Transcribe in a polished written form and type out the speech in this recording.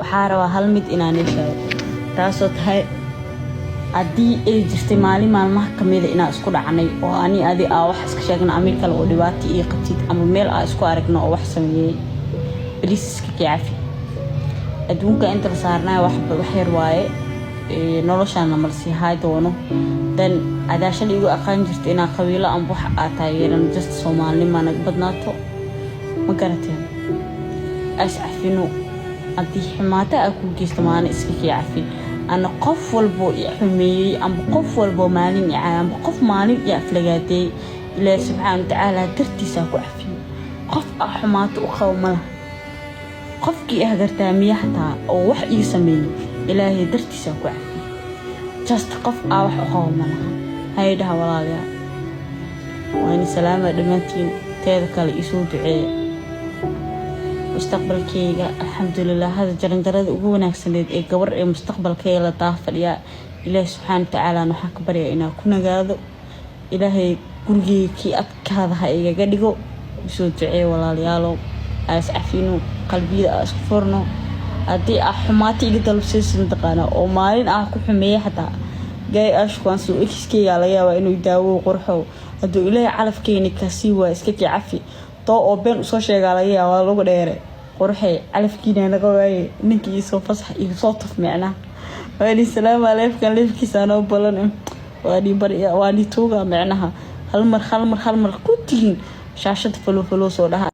waxaa rabaa hal mid inaan sheego taasoo tahay haddii ay jirtay maalin maalmaha kamid ah inaan isku dhacnay oo ani adi wax iska sheegna ama kale oo dhibaato iyo qatid ama meel aan isku aragno oo wax sameeyay بليس iska caafi adduunka inta la saarnaa wax yar waaye noloshaana marsi hay doono dan adaashan igu aqaan jirtay inaan qabiilo aan wax taageeran just Soomaalnimo naga badnaato ma garateen asafino hadii xamaata ku geystamaana iska caafi ana qof walbo xumeeyay ama qof walbo maalin ama qof maalin aflagaaday ilaahay subhanahu wa ta'ala dartiisa ku cafiyo qof xamaata u qawmala qofkii agartaa miyaxtaa oo wax ii sameeyay ilaahay dartiisa ku cafiyo just qof wax u qawmala haydaha walaalaha waan salaama dhamaantiin teeda kale isoo duceey mustaqbalkayga alxamdulillah hada jaranjarada ugu wanaagsaneed ee gabar ee mustaqbalkayga la taafadiya ilaahay subhanahu wa ta'ala waxaan ka baryaa inaan ku nagaado ilaahay gurigeyga adkaada ha iga dhigo isoo duceey walaalayaalo asafino qalbiga isku furno hadii xumaati iga dalbsaysan taqaana oo maalin ku xumeeyay xataa gay ashkuan soo iskiga laga yaabaa inuu daawo qurxo haduu ilaahay calafkeeni ka sii waa iska cafi too oo been soo sheega laga yaabaa lagu dheere qurxay calafkiina laga waayay ninkii soo fasax iyo soo tuf macna wali salaam alaykum leefkiisa noo balan wadi bariya wadi tuuga macnaha hal mar ku tiin shaashada falo soo dhaha